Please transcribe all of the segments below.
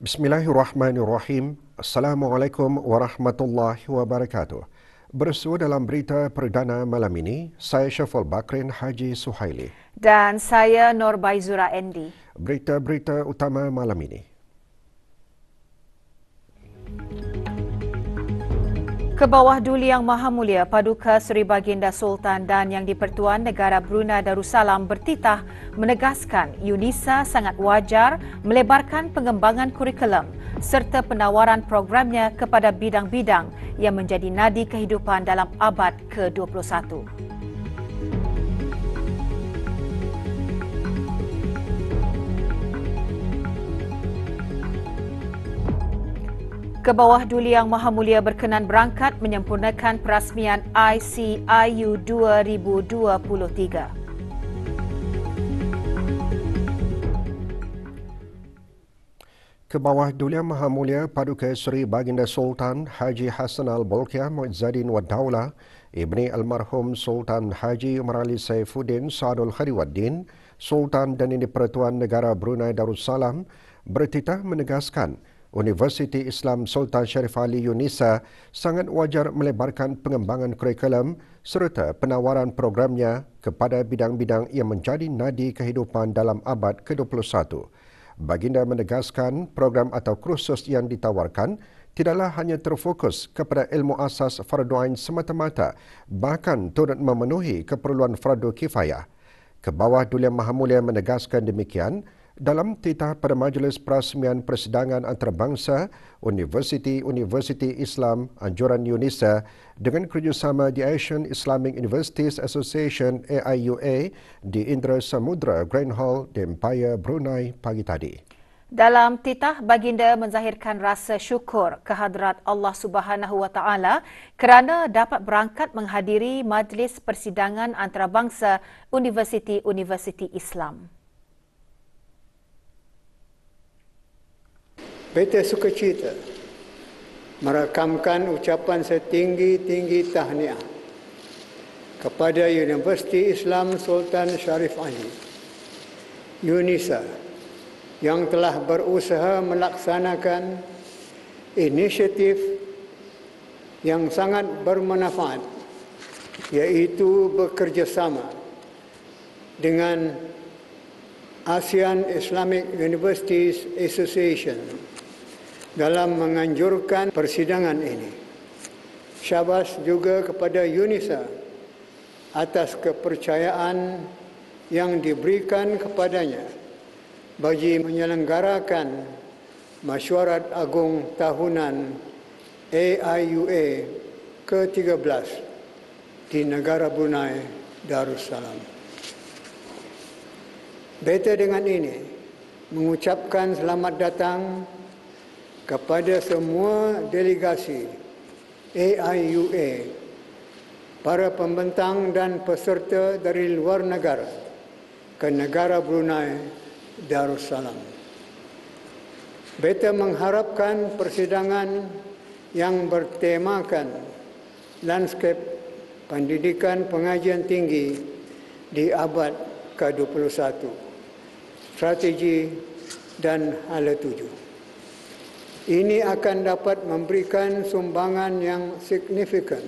Bismillahirrahmanirrahim. Assalamualaikum warahmatullahi wabarakatuh. Bersua dalam berita perdana malam ini, saya Syaful Bakrin Haji Suhaili. Dan saya Nur Baizura Endi. Berita-berita utama malam ini. Kebawah Duli Yang Maha Mulia Paduka Seri Baginda Sultan dan Yang di-Pertuan Negara Brunei Darussalam bertitah menegaskan UNISA sangat wajar melebarkan pengembangan kurikulum serta penawaran programnya kepada bidang-bidang yang menjadi nadi kehidupan dalam abad ke-21. Kebawah Duli Yang Maha Mulia berkenan berangkat menyempurnakan perasmian ICIU 2023. Kebawah Duli Yang Maha Mulia Paduka Seri Baginda Sultan Haji Hassan Al-Bolkiah Muizzadin Wad Daulah Ibni Almarhum Sultan Haji Umar Ali Saifuddin Saadul Khadiwaddin Sultan dan Yang di-Pertuan Negara Brunei Darussalam bertitah menegaskan Universiti Islam Sultan Sharif Ali UNISA sangat wajar melebarkan pengembangan kurikulum serta penawaran programnya kepada bidang-bidang yang menjadi nadi kehidupan dalam abad ke-21. Baginda menegaskan program atau kursus yang ditawarkan tidaklah hanya terfokus kepada ilmu asas fardu ain semata-mata, bahkan turut memenuhi keperluan fardu kifayah. Kebawah Duli Yang Maha Mulia menegaskan demikian dalam titah pada Majlis Perasmian Persidangan Antarabangsa Universiti Islam Anjuran UNISA dengan kerjasama The Asian Islamic Universities Association AIUA di Indra Samudra Grand Hall di Empire Brunei pagi tadi. Dalam titah, Baginda menzahirkan rasa syukur kehadrat Allah Subhanahu Wa Taala kerana dapat berangkat menghadiri Majlis Persidangan Antarabangsa Universiti Islam. Beta sukacita merakamkan ucapan setinggi-tinggi tahniah kepada Universiti Islam Sultan Sharif Ali, UNISA, yang telah berusaha melaksanakan inisiatif yang sangat bermanfaat, iaitu bekerjasama dengan ASEAN Islamic Universities Association dalam menganjurkan persidangan ini. Syabas juga kepada UNISA atas kepercayaan yang diberikan kepadanya bagi menyelenggarakan Mesyuarat Agung Tahunan AIUA ke-13 di negara Brunei Darussalam. Beta dengan ini mengucapkan selamat datang kepada semua delegasi AIUA, para pembentang dan peserta dari luar negara ke negara Brunei Darussalam. Beta mengharapkan persidangan yang bertemakan lanskap pendidikan pengajian tinggi di abad ke-21, strategi dan hala tuju. Ini akan dapat memberikan sumbangan yang signifikan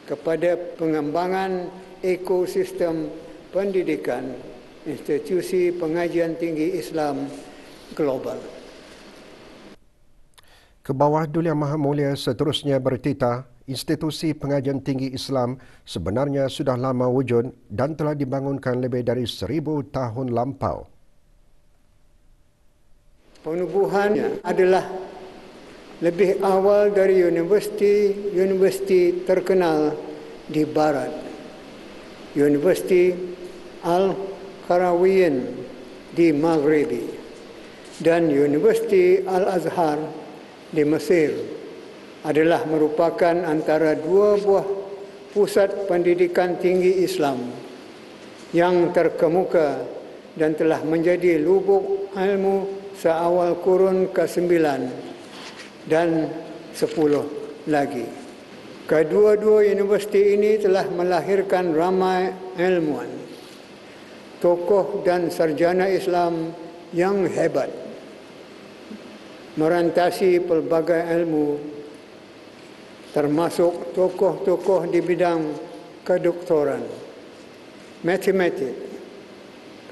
kepada pengembangan ekosistem pendidikan institusi pengajian tinggi Islam global. Kebawah Duli Yang Maha Mulia seterusnya bertitah institusi pengajian tinggi Islam sebenarnya sudah lama wujud dan telah dibangunkan lebih dari 1000 tahun lampau. Penubuhannya adalah lebih awal dari universiti terkenal di Barat. Universiti Al-Qarawiyyin di Maghribi dan Universiti Al-Azhar di Mesir adalah merupakan antara dua buah pusat pendidikan tinggi Islam yang terkemuka dan telah menjadi lubuk ilmu seawal kurun ke-9 dan 10 lagi. Kedua-dua universiti ini telah melahirkan ramai ilmuwan, tokoh dan sarjana Islam yang hebat, merantasi pelbagai ilmu, termasuk tokoh-tokoh di bidang kedoktoran, matematik,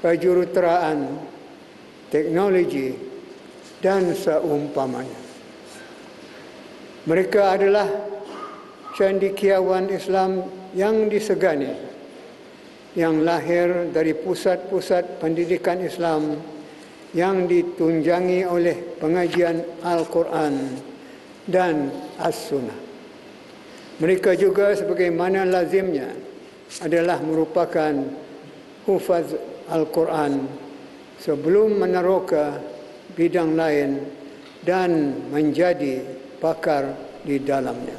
kejuruteraan, teknologi, dan seumpamanya. Mereka adalah cendekiawan Islam yang disegani, yang lahir dari pusat-pusat pendidikan Islam yang ditunjangi oleh pengajian Al-Quran dan As-Sunnah. Mereka juga sebagaimana lazimnya adalah merupakan hufaz Al-Quran sebelum meneroka bidang lain dan menjadi pakar di dalamnya.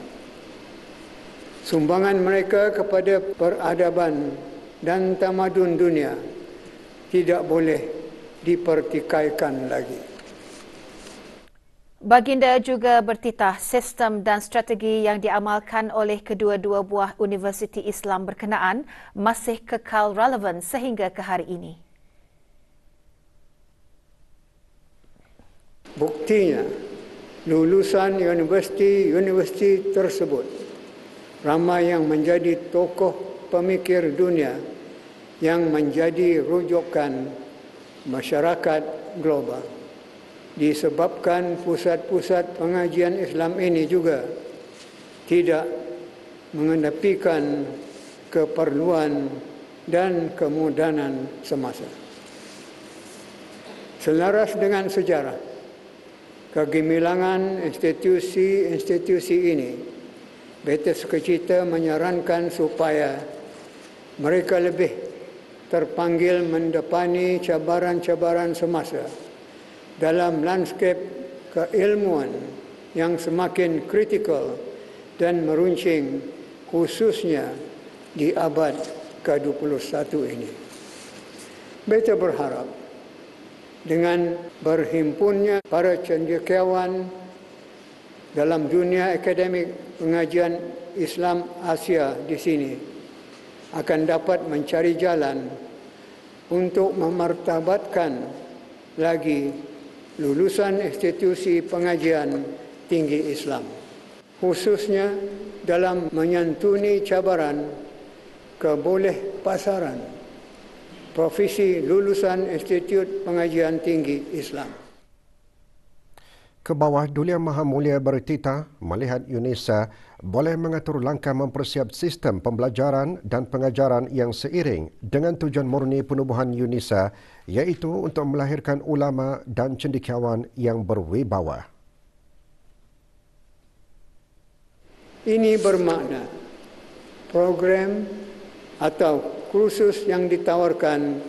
Sumbangan mereka kepada peradaban dan tamadun dunia tidak boleh dipertikaikan lagi. Baginda juga bertitah sistem dan strategi yang diamalkan oleh kedua-dua buah universiti Islam berkenaan masih kekal relevan sehingga ke hari ini. Buktinya, lulusan universiti tersebut ramai yang menjadi tokoh pemikir dunia yang menjadi rujukan masyarakat global. Disebabkan pusat-pusat pengajian Islam ini juga tidak mengedepikan keperluan dan kemodernan semasa. Selaras dengan sejarah, kegemilangan institusi ini, beta sukacita menyarankan supaya mereka lebih terpanggil mendepani cabaran-cabaran semasa dalam lanskap keilmuan yang semakin kritikal dan meruncing, khususnya di abad ke-21 ini. Beta berharap dengan berhimpunnya para cendekiawan dalam dunia akademik pengajian Islam Asia di sini akan dapat mencari jalan untuk memartabatkan lagi lulusan institusi pengajian tinggi Islam, khususnya dalam menyantuni cabaran kebolehpasaran profesi lulusan Institut Pengajian Tinggi Islam. Ke bawah Duli Yang Maha Mulia bertitah melihat UNISA boleh mengatur langkah mempersiap sistem pembelajaran dan pengajaran yang seiring dengan tujuan murni penubuhan UNISA, iaitu untuk melahirkan ulama dan cendekiawan yang berwibawa. Ini bermakna program atau kursus yang ditawarkan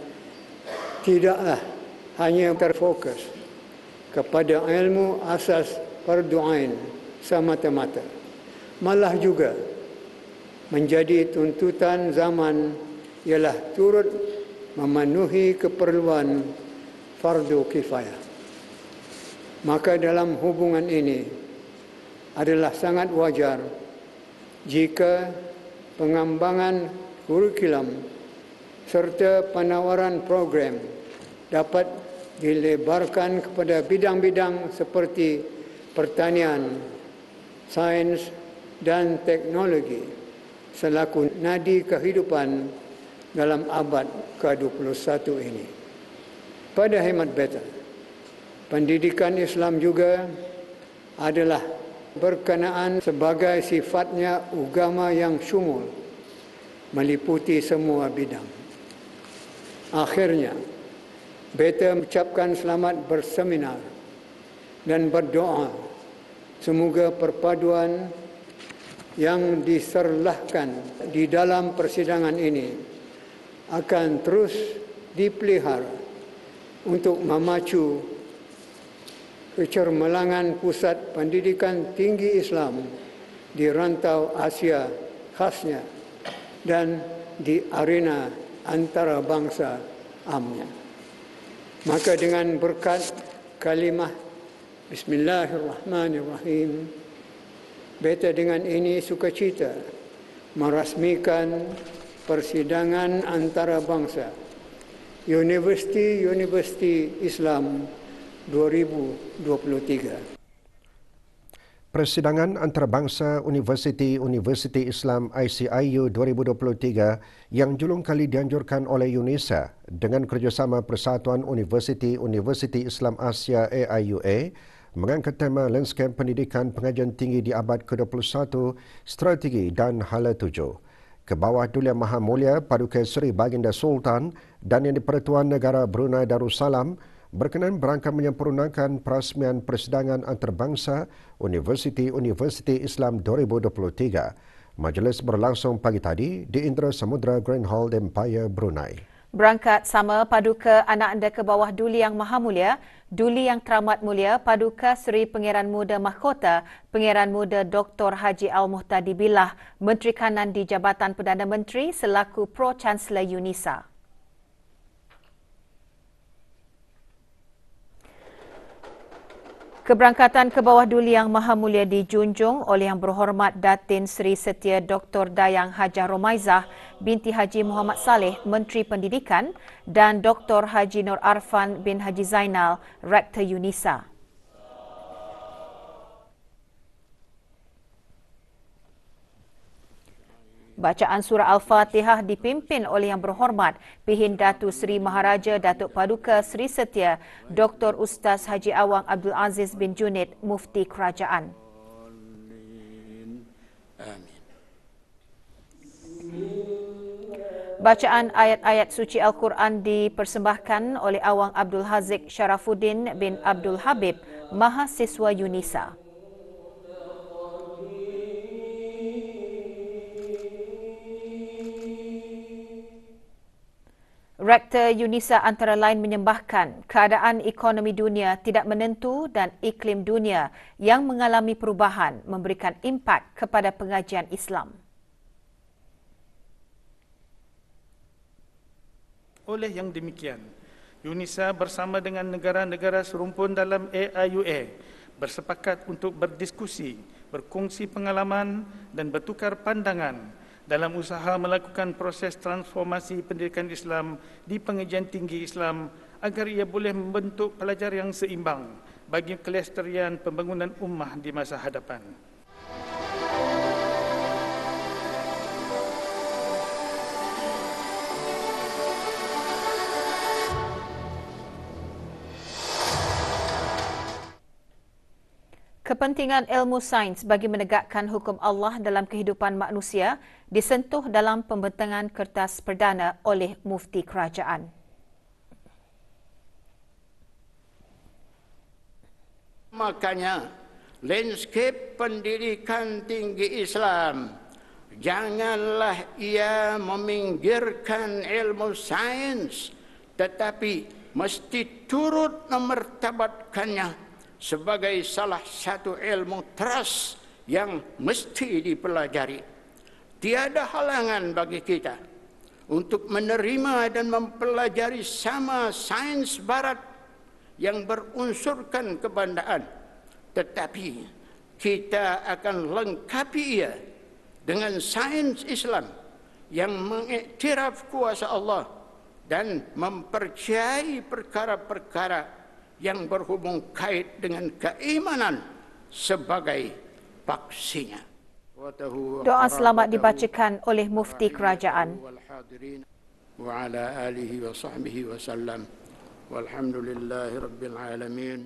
tidaklah hanya terfokus kepada ilmu asas fardu ain semata-mata, malah juga menjadi tuntutan zaman ialah turut memenuhi keperluan fardu kifayah. Maka dalam hubungan ini adalah sangat wajar jika pengembangan kurikulum serta penawaran program dapat dilebarkan kepada bidang-bidang seperti pertanian, sains dan teknologi selaku nadi kehidupan dalam abad ke-21 ini. Pada hemat beta, pendidikan Islam juga adalah berkenaan sebagai sifatnya agama yang syumul, meliputi semua bidang. Akhirnya, beta mengucapkan selamat berseminar dan berdoa semoga perpaduan yang diserlahkan di dalam persidangan ini akan terus dipelihara untuk memacu kecermelangan pusat pendidikan tinggi Islam di rantau Asia khasnya dan di arena antarabangsa amnya. Maka dengan berkat kalimah Bismillahirrahmanirrahim, beta dengan ini sukacita merasmikan persidangan antarabangsa Universiti Islam 2023. Persidangan antarabangsa Universiti Islam ICIU 2023 yang julung kali dianjurkan oleh UNISA dengan kerjasama Persatuan Universiti Islam Asia AIUA mengangkat tema landscape pendidikan pengajian tinggi di abad ke-21, strategi dan hala tuju. Ke bawah Duli Yang Maha Mulia Paduka Seri Baginda Sultan dan Yang di-Pertuan Negara Brunei Darussalam berkenan berangkat menyempurnakan perasmian persidangan antarabangsa Universiti Islam 2023. Majlis berlangsung pagi tadi di Indra Samudra Grand Hall Empire Brunei. Berangkat sama Paduka Anak Anda ke bawah Duli Yang Maha Mulia, Duli Yang Teramat Mulia Paduka Seri Pangeran Muda Mahkota, Pangeran Muda Dr. Haji Al-Muhtadi Billah, Menteri Kanan di Jabatan Perdana Menteri selaku Pro-Chancellor UNISA. Keberangkatan ke bawah Duli Yang Maha Mulia dijunjung oleh Yang Berhormat Datin Seri Setia Dr. Dayang Hajah Romaizah binti Haji Muhammad Saleh, Menteri Pendidikan, dan Dr. Haji Nur Arfan bin Haji Zainal, Rektor UNISA. Bacaan surah Al-Fatihah dipimpin oleh Yang Berhormat Pihin Datu Seri Maharaja Datuk Paduka Seri Setia Dr. Ustaz Haji Awang Abdul Aziz bin Junid, Mufti Kerajaan. Bacaan ayat-ayat suci Al-Quran dipersembahkan oleh Awang Abdul Haziq Sharafuddin bin Abdul Habib, Mahasiswa UNISA. Rektor UNISA antara lain menyembahkan keadaan ekonomi dunia tidak menentu dan iklim dunia yang mengalami perubahan memberikan impak kepada pengajian Islam. Oleh yang demikian, UNISA bersama dengan negara-negara serumpun dalam AIUA bersepakat untuk berdiskusi, berkongsi pengalaman dan bertukar pandangan dalam usaha melakukan proses transformasi pendidikan Islam di pengajian tinggi Islam agar ia boleh membentuk pelajar yang seimbang bagi kelestarian pembangunan ummah di masa hadapan. Kepentingan ilmu sains bagi menegakkan hukum Allah dalam kehidupan manusia disentuh dalam pembentangan kertas perdana oleh Mufti Kerajaan. Makanya, landscape pendidikan tinggi Islam, janganlah ia meminggirkan ilmu sains, tetapi mesti turut memartabatkannya sebagai salah satu ilmu teras yang mesti dipelajari. Tiada halangan bagi kita untuk menerima dan mempelajari sama sains barat yang berunsurkan kebandaan, tetapi kita akan lengkapi ia dengan sains Islam yang mengiktiraf kuasa Allah dan mempercayai perkara-perkara yang berhubung kait dengan keimanan sebagai paksinya. Doa selamat dibacakan oleh Mufti Kerajaan. Wa ala alihi wa sahbihi wa sallam. Walhamdulillahi rabbil alamin.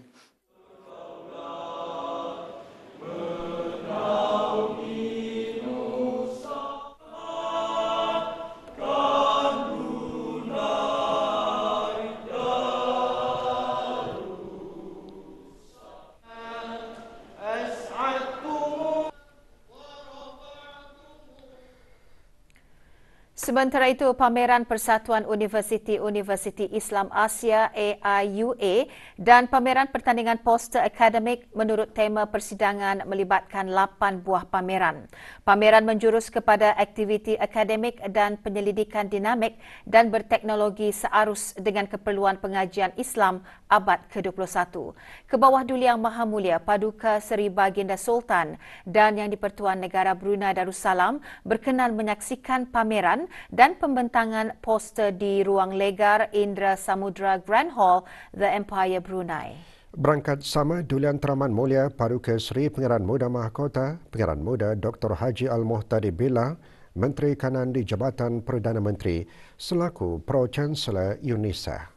Sementara itu, pameran Persatuan Universiti-Universiti Islam Asia AIUA dan pameran pertandingan poster akademik menurut tema persidangan melibatkan 8 buah pameran. Pameran menjurus kepada aktiviti akademik dan penyelidikan dinamik dan berteknologi searus dengan keperluan pengajian Islam abad ke-21. Kebawah Duli Yang Maha Mulia Paduka Seri Baginda Sultan dan Yang di-Pertuan Negara Brunei Darussalam berkenan menyaksikan pameran dan pembentangan poster di Ruang Legar Indra Samudra Grand Hall, The Empire Brunei. Berangkat sama Dulian Teraman Mulia Paduka Seri Pengarah Muda Mahkota, Pengarah Muda Dr. Haji Al-Muhtadi Billah, Menteri Kanan di Jabatan Perdana Menteri selaku Pro-Chancellor UNISA.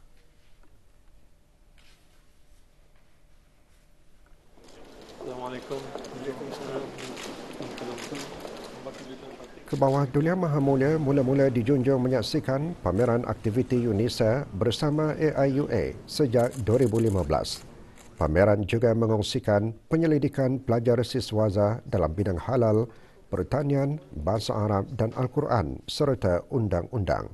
Assalamualaikum. Kebawah Duli Yang Maha Mulia mula-mula dijunjung menyaksikan pameran aktiviti UNISA bersama AIUA sejak 2015. Pameran juga mengongsikan penyelidikan pelajar siswaza dalam bidang halal, pertanian, bahasa Arab dan Al-Quran serta undang-undang.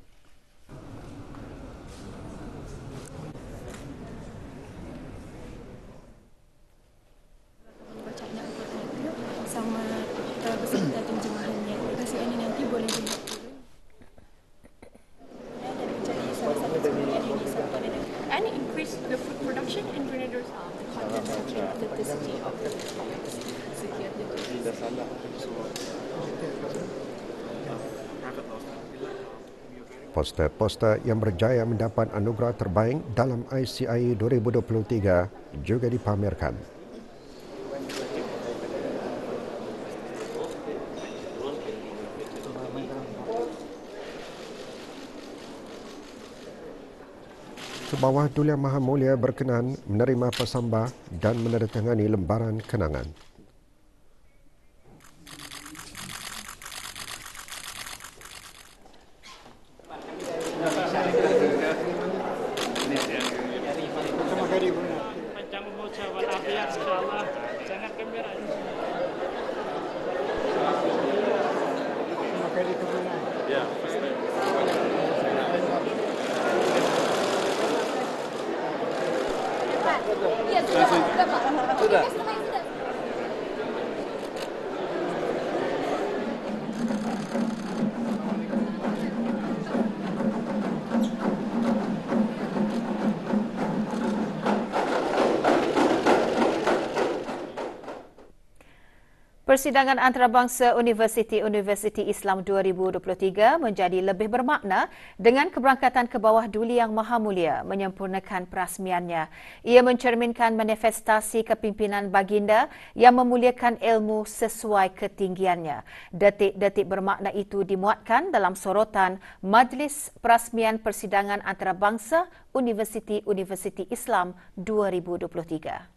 Sama beserta terjemahannya. Hasil ini nanti boleh dilihat dari salah satu penelitian ini and increase the food production in Brunei Darussalam, the content and authenticity of the products. Sekian. Poster-poster yang berjaya mendapat anugerah terbaik dalam ICI 2023 juga dipamerkan. Kebawah Duli Yang Maha Mulia berkenan menerima persambah dan menandatangani lembaran kenangan. Sudah. Persidangan antarabangsa Universiti-Universiti Islam 2023 menjadi lebih bermakna dengan keberangkatan Kebawah Duli Yang Maha Mulia menyempurnakan perasmiannya. Ia mencerminkan manifestasi kepimpinan baginda yang memuliakan ilmu sesuai ketinggiannya. Detik-detik bermakna itu dimuatkan dalam sorotan Majlis Perasmian Persidangan Antarabangsa Universiti-Universiti Islam 2023.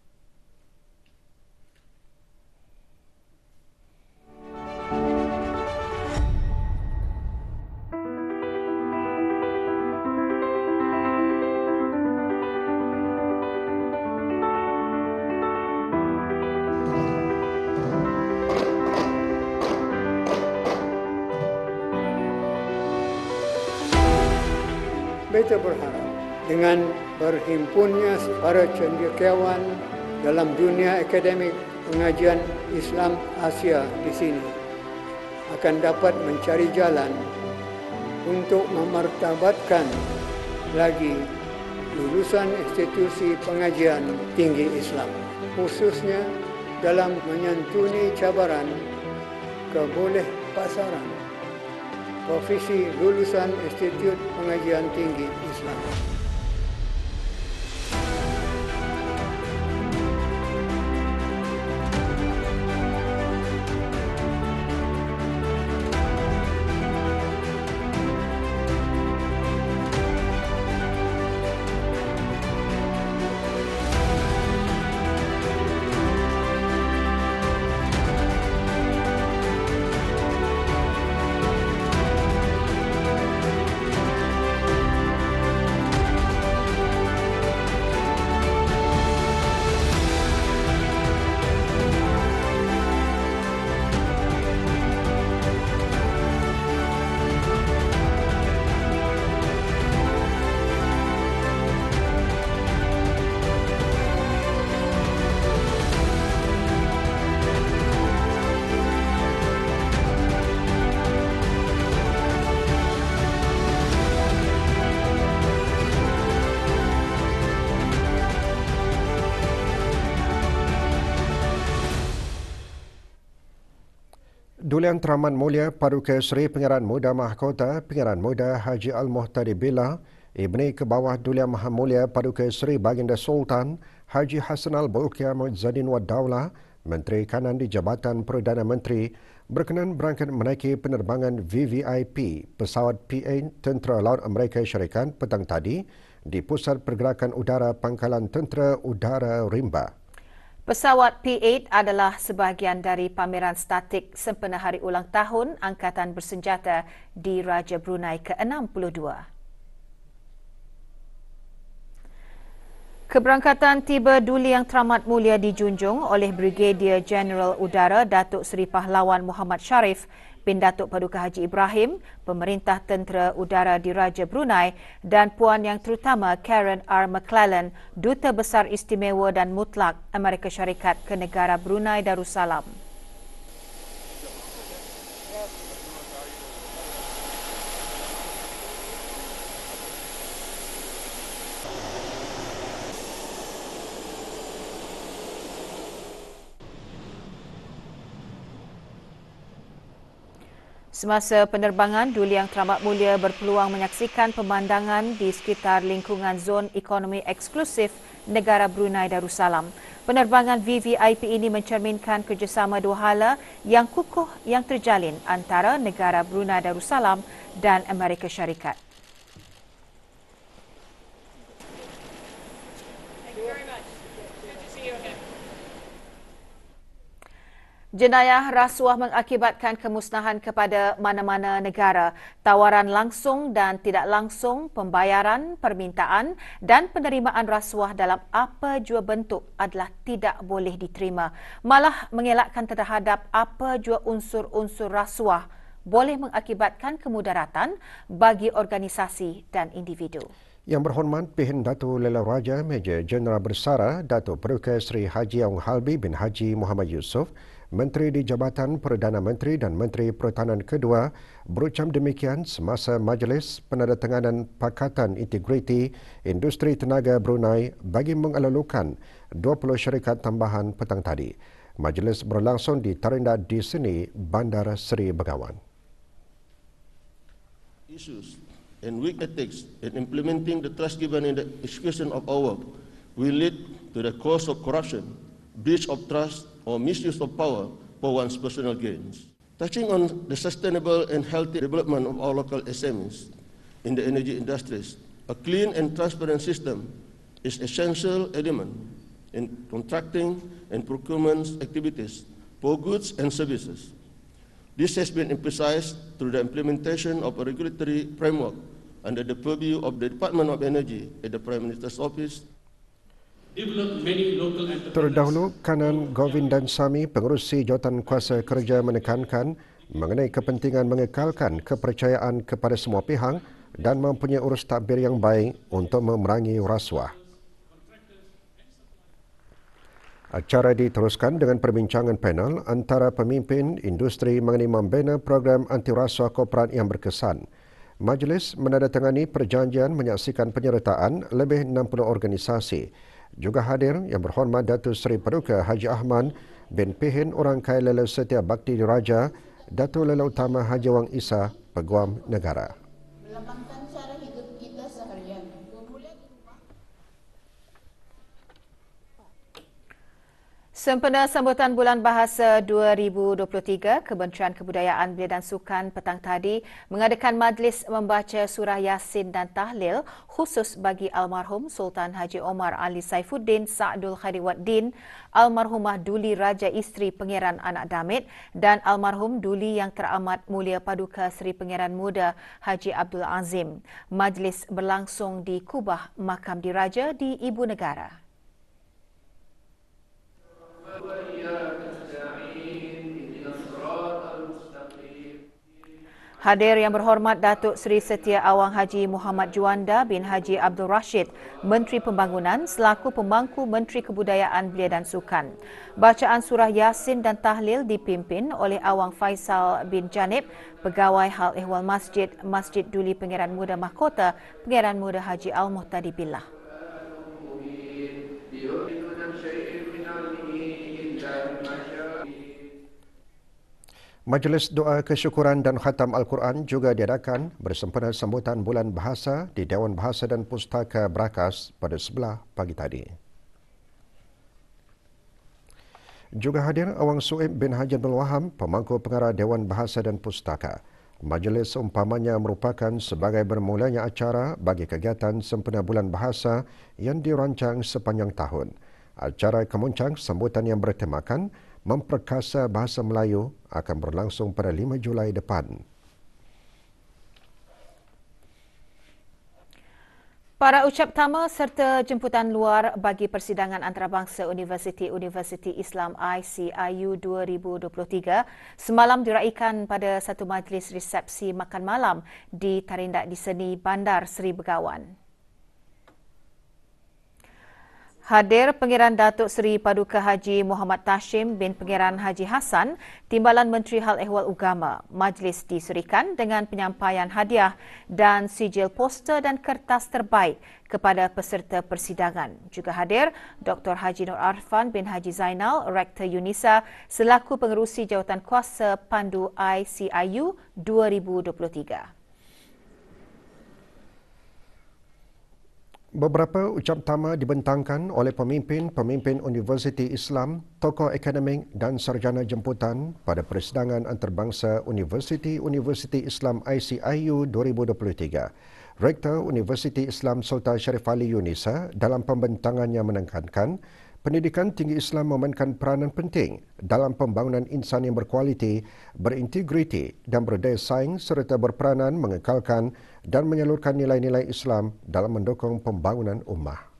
Beta berharap dengan berhimpunnya para cendekiawan dalam dunia akademik pengajian Islam Asia di sini akan dapat mencari jalan untuk memartabatkan lagi lulusan institusi pengajian tinggi Islam, khususnya dalam menyantuni cabaran kebolehpasaran profesi lulusan Institut Pengajian Tinggi Islam. Duli Yang Teramat Mulia Paduka Seri Pengaraan Muda Mahkota Pengaraan Muda Haji Al-Muhtadi Billah, Ibni ke bawah Duli Yang Maha Mulia Paduka Seri Baginda Sultan Haji Hassanal Bolkiah Muizzadin Wad Daulah, Menteri Kanan di Jabatan Perdana Menteri, berkenan berangkat menaiki penerbangan VVIP pesawat P-8 Tentera Laut Amerika Syarikat petang tadi di Pusat Pergerakan Udara Pangkalan Tentera Udara Rimba. Pesawat P-8 adalah sebahagian dari pameran statik sempena Hari Ulang Tahun Angkatan Bersenjata di Raja Brunei ke-62. Keberangkatan tiba Duli Yang Teramat Mulia dijunjung oleh Brigadier Jeneral Udara Datuk Seri Pahlawan Muhammad Sharif bin Datuk Paduka Haji Ibrahim, Pemerintah Tentera Udara di Raja Brunei dan Puan Yang Terutama Karen R. McClellan, Duta Besar Istimewa dan Mutlak Amerika Syarikat ke negara Brunei Darussalam. Semasa penerbangan, Duli Yang Teramat Mulia berpeluang menyaksikan pemandangan di sekitar lingkungan zon ekonomi eksklusif negara Brunei Darussalam. Penerbangan VVIP ini mencerminkan kerjasama dua hala yang kukuh yang terjalin antara negara Brunei Darussalam dan Amerika Syarikat. Jenayah rasuah mengakibatkan kemusnahan kepada mana-mana negara. Tawaran langsung dan tidak langsung, pembayaran, permintaan dan penerimaan rasuah dalam apa jua bentuk adalah tidak boleh diterima. Malah mengelakkan terhadap apa jua unsur-unsur rasuah boleh mengakibatkan kemudaratan bagi organisasi dan individu. Yang berhormat Pihin Datuk Lela Raja Meja Jeneral Bersara Datuk Paduka Seri Haji Ong Halbi bin Haji Muhammad Yusof, Menteri di Jabatan Perdana Menteri dan Menteri Pertahanan kedua berucap demikian semasa Majlis Penandatanganan Pakatan Integriti Industri Tenaga Brunei bagi mengelulukan 20 syarikat tambahan petang tadi. Majlis berlangsung di Tarinda di Sini, Bandar Seri Begawan. Issues and weak ethics in implementing the trust given in the execution of our work will lead to the cause of corruption, breach of trust, or misuse of power for one's personal gains. Touching on the sustainable and healthy development of our local SMEs in the energy industries, a clean and transparent system is an essential element in contracting and procurement activities for goods and services. This has been emphasized through the implementation of a regulatory framework under the purview of the Department of Energy at the Prime Minister's Office. Terdahulu, Kanan Govindan Sami, pengerusi Jawatan Kuasa Kerja menekankan mengenai kepentingan mengekalkan kepercayaan kepada semua pihak dan mempunyai urus tadbir yang baik untuk memerangi rasuah. Acara diteruskan dengan perbincangan panel antara pemimpin industri mengenai membina program anti rasuah korporat yang berkesan. Majlis menandatangani perjanjian menyaksikan penyertaan lebih 60 organisasi. Juga hadir Yang Berhormat Datuk Seri Paduka Haji Ahmad bin Pihin Orang Kaya Lela Setia Bakti Diraja, Datuk Lela Utama Haji Wang Isa, Peguam Negara. Melambangkan cara hidup kita seharian. Sempena sambutan Bulan Bahasa 2023, Kementerian Kebudayaan Belia dan Sukan petang tadi mengadakan majlis membaca surah Yasin dan Tahlil khusus bagi almarhum Sultan Haji Omar Ali Saifuddin Sa'dul Khairuddin, almarhumah Duli Raja Isteri Pangeran Anak Damit dan almarhum Duli Yang Teramat Mulia Paduka Seri Pangeran Muda Haji Abdul Azim. Majlis berlangsung di Kubah Makam Diraja di Ibu Negara. Hadir Yang Berhormat Datuk Seri Setia Awang Haji Muhammad Juanda bin Haji Abdul Rashid, Menteri Pembangunan selaku Pemangku Menteri Kebudayaan Belia dan Sukan. Bacaan surah Yasin dan Tahlil dipimpin oleh Awang Faisal bin Janib, Pegawai Hal Ehwal Masjid, Masjid Duli Pangeran Muda Mahkota, Pangeran Muda Haji Al-Muhtadi Billah. Majlis Doa Kesyukuran dan Khatam Al-Quran juga diadakan bersempena sambutan Bulan Bahasa di Dewan Bahasa dan Pustaka Brakas pada 11 pagi tadi. Juga hadir Awang Suib bin Haji Abdul Wahab, pemangku pengarah Dewan Bahasa dan Pustaka. Majlis umpamanya merupakan sebagai bermulanya acara bagi kegiatan sempena Bulan Bahasa yang dirancang sepanjang tahun. Acara kemuncak sambutan yang bertemakan Memperkasa Bahasa Melayu akan berlangsung pada 5 Julai depan. Para ucap tama serta jemputan luar bagi persidangan antarabangsa Universiti Islam ICIU 2023 semalam diraikan pada satu majlis resepsi makan malam di Tarindak di Seni Bandar Seri Begawan. Hadir Pengiran Datuk Seri Paduka Haji Muhammad Tashim bin Pengiran Haji Hassan, Timbalan Menteri Hal Ehwal Ugama. Majlis disurikan dengan penyampaian hadiah dan sijil poster dan kertas terbaik kepada peserta persidangan. Juga hadir Dr. Haji Nur Arfan bin Haji Zainal, Rektor UNISA selaku pengerusi jawatan kuasa pandu ICIU 2023. Beberapa ucap tama dibentangkan oleh pemimpin-pemimpin Universiti Islam, tokoh akademik dan sarjana jemputan pada persidangan antarabangsa Universiti Islam ICIU 2023. Rektor Universiti Islam Sultan Sharif Ali UNISA dalam pembentangannya menekankan pendidikan tinggi Islam memainkan peranan penting dalam pembangunan insan yang berkualiti, berintegriti dan berdaya saing serta berperanan mengekalkan dan menyalurkan nilai-nilai Islam dalam mendukung pembangunan ummah.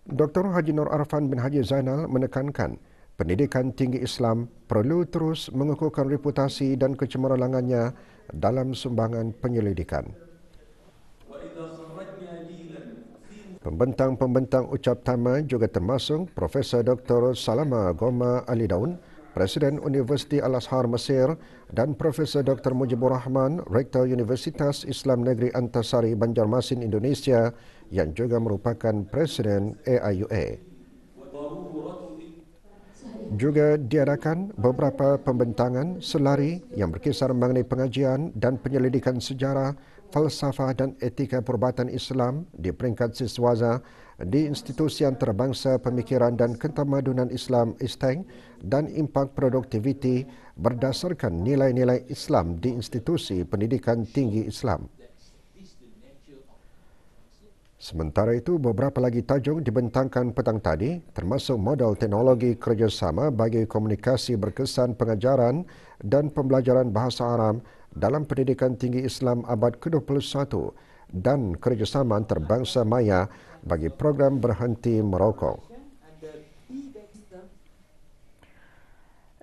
Dr. Haji Nur Arfan bin Haji Zainal menekankan pendidikan tinggi Islam perlu terus mengukuhkan reputasi dan kecemerlangannya dalam sumbangan penyelidikan. Pembentang-pembentang ucap tama juga termasuk Profesor Dr. Salama Goma Ali Daun, Presiden Universiti Al-Azhar Mesir dan Profesor Dr. Mujibur Rahman, Rektor Universitas Islam Negeri Antasari Banjarmasin Indonesia yang juga merupakan Presiden AIUA. Juga diadakan beberapa pembentangan selari yang berkisar mengenai pengajian dan penyelidikan sejarah, falsafah dan etika perubatan Islam di peringkat siswaza di Institusi Antarabangsa Pemikiran dan Ketamadunan Islam ISTENG dan impak produktiviti berdasarkan nilai-nilai Islam di Institusi Pendidikan Tinggi Islam. Sementara itu, beberapa lagi tajuk dibentangkan petang tadi, termasuk modal teknologi kerjasama bagi komunikasi berkesan pengajaran dan pembelajaran bahasa Arab dalam pendidikan tinggi Islam abad ke-21 dan kerjasama antarabangsa maya bagi program berhenti merokok.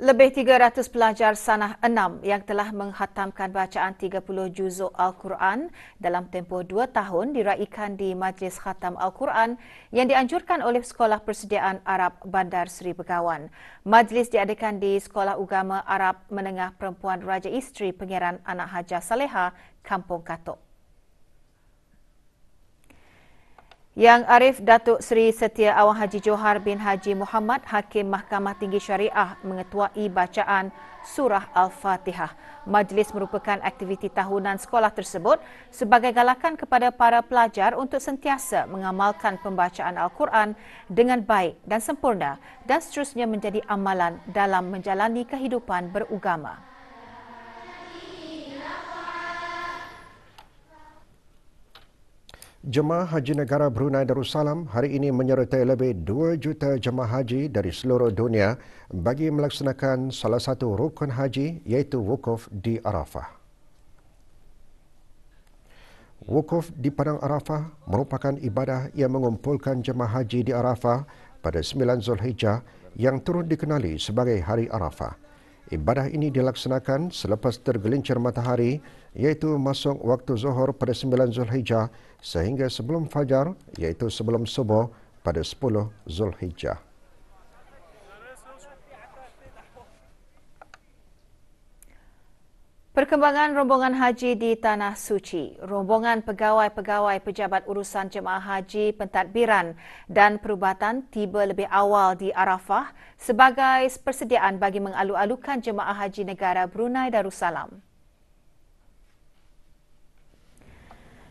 Lebih 300 pelajar Sanah 6 yang telah menghatamkan bacaan 30 juzuk Al-Quran dalam tempoh 2 tahun diraikan di Majlis Khatam Al-Quran yang dianjurkan oleh Sekolah Persediaan Arab Bandar Seri Begawan. Majlis diadakan di Sekolah Ugama Arab Menengah Perempuan Raja Isteri Pengiran Anak Hajah Saleha, Kampung Katok. Yang Arif Datuk Seri Setia Awang Haji Johar bin Haji Muhammad, Hakim Mahkamah Tinggi Syariah mengetuai bacaan Surah Al-Fatihah. Majlis merupakan aktiviti tahunan sekolah tersebut sebagai galakan kepada para pelajar untuk sentiasa mengamalkan pembacaan Al-Quran dengan baik dan sempurna dan seterusnya menjadi amalan dalam menjalani kehidupan berugama. Jemaah Haji Negara Brunei Darussalam hari ini menyertai lebih 2 juta jemaah haji dari seluruh dunia bagi melaksanakan salah satu rukun haji iaitu wukuf di Arafah. Wukuf di Padang Arafah merupakan ibadah yang mengumpulkan jemaah haji di Arafah pada 9 Zulhijjah yang turut dikenali sebagai Hari Arafah. Ibadah ini dilaksanakan selepas tergelincir matahari iaitu masuk waktu zuhur pada 9 Zulhijjah sehingga sebelum fajar iaitu sebelum subuh pada 10 Zulhijjah. Perkembangan rombongan haji di Tanah Suci. Rombongan pegawai-pegawai pejabat urusan jemaah haji pentadbiran dan perubatan tiba lebih awal di Arafah sebagai persediaan bagi mengalu-alukan jemaah haji negara Brunei Darussalam.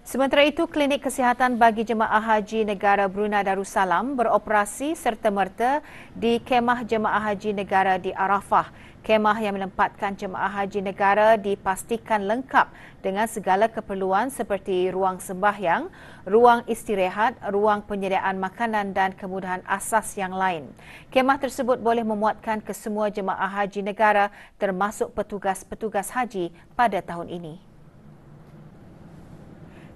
Sementara itu, klinik kesihatan bagi jemaah haji negara Brunei Darussalam beroperasi serta-merta di kemah jemaah haji negara di Arafah. Kemah yang menempatkan jemaah haji negara dipastikan lengkap dengan segala keperluan seperti ruang sembahyang, ruang istirahat, ruang penyediaan makanan dan kemudahan asas yang lain. Kemah tersebut boleh memuatkan kesemua jemaah haji negara termasuk petugas-petugas haji pada tahun ini.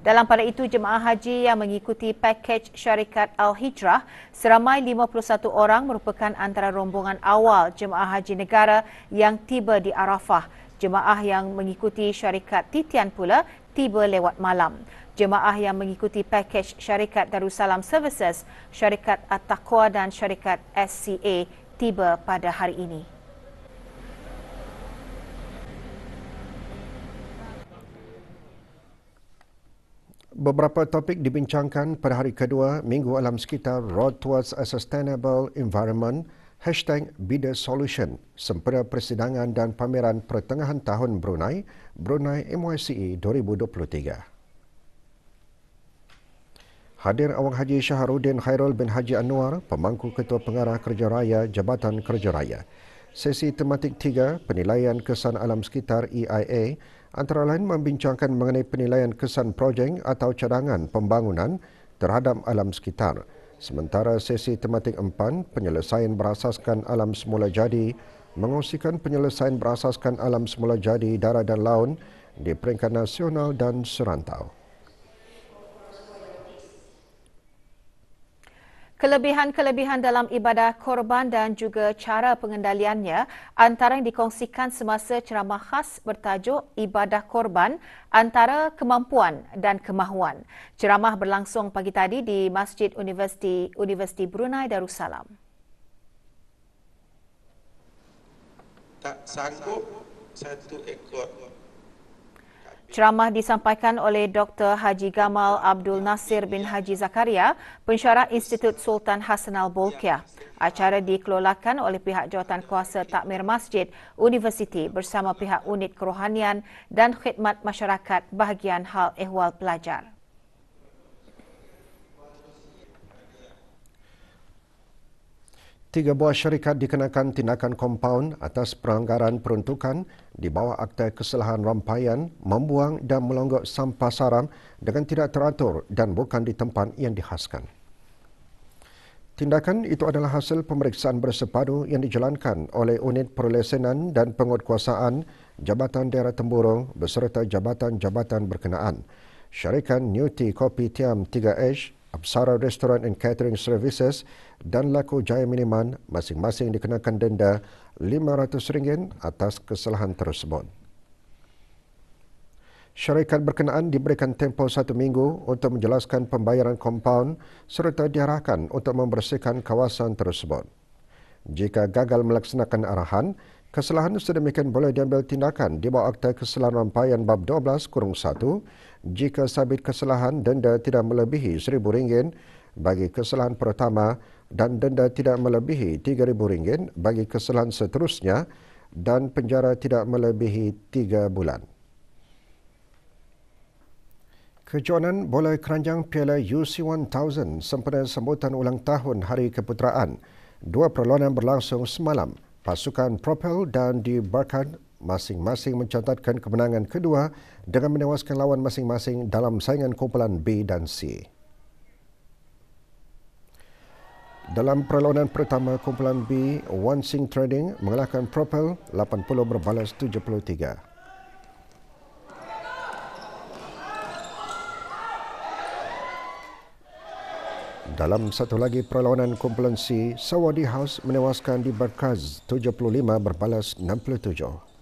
Dalam pada itu, jemaah haji yang mengikuti pakej syarikat Al-Hijrah seramai 51 orang merupakan antara rombongan awal jemaah haji negara yang tiba di Arafah. Jemaah yang mengikuti syarikat titian pula tiba lewat malam. Jemaah yang mengikuti pakej syarikat Darussalam Services, syarikat At-Taqwa dan syarikat SCA tiba pada hari ini. Beberapa topik dibincangkan pada hari kedua Minggu Alam Sekitar Road Towards a Sustainable Environment #BIDA-Solution sempena persidangan dan pameran pertengahan tahun Brunei MYCE 2023. Hadir Awang Haji Syaharuddin Khairul bin Haji Anwar, Pemangku Ketua Pengarah Kerja Raya Jabatan Kerja Raya. Sesi tematik 3, Penilaian Kesan Alam Sekitar EIA, antara lain membincangkan mengenai penilaian kesan projek atau cadangan pembangunan terhadap alam sekitar. Sementara sesi tematik 4, Penyelesaian Berasaskan Alam Semula Jadi, mengongsikan penyelesaian berasaskan alam semula jadi darat dan laut di peringkat nasional dan serantau. Kelebihan-kelebihan dalam ibadah korban dan juga cara pengendaliannya antara yang dikongsikan semasa ceramah khas bertajuk Ibadah Korban Antara Kemampuan dan Kemahuan. Ceramah berlangsung pagi tadi di Masjid Universiti Brunei Darussalam. Tak sanggup satu ekor. Ceramah disampaikan oleh Dr. Haji Gamal Abdul Nasir bin Haji Zakaria, pensyarah Institut Sultan Hassanal Bolkiah. Acara dikelolakan oleh pihak Jawatankuasa Takmir Masjid Universiti bersama pihak Unit Kerohanian dan Khidmat Masyarakat Bahagian Hal Ehwal Pelajar. 3 buah syarikat dikenakan tindakan kompaun atas pelanggaran peruntukan di bawah Akta Kesalahan Rampaian membuang dan melonggok sampah saram dengan tidak teratur dan bukan di tempat yang dihaskan. Tindakan itu adalah hasil pemeriksaan bersepadu yang dijalankan oleh Unit Perlesenan dan Penguatkuasaan Jabatan Daerah Temburong beserta jabatan-jabatan berkenaan. Syarikat Newti Kopi Tiam 3H, Apsara Restaurant and Catering Services dan Laku Jaya Miniman masing-masing dikenakan denda RM500 atas kesalahan tersebut. Syarikat berkenaan diberikan tempoh 1 minggu untuk menjelaskan pembayaran kompaun serta diarahkan untuk membersihkan kawasan tersebut. Jika gagal melaksanakan arahan, kesalahan sedemikian boleh diambil tindakan di bawah Akta Kesalahan Rampaian Bab 12-1. Jika sabit kesalahan, denda tidak melebihi RM1,000 bagi kesalahan pertama dan denda tidak melebihi RM3,000 bagi kesalahan seterusnya dan penjara tidak melebihi 3 bulan. Kejohanan bola keranjang Piala UC1000 sempena sambutan ulang tahun Hari Keputeraan. 2 perlawanan berlangsung semalam. Pasukan Propel dan di Barkhad masing-masing mencatatkan kemenangan kedua dengan menewaskan lawan masing-masing dalam saingan kumpulan B dan C. Dalam perlawanan pertama kumpulan B, One Sing Trading mengalahkan Propel 80-73. Dalam satu lagi perlawanan kumpulan C, Sawadi House menewaskan di Barkaz 75-67.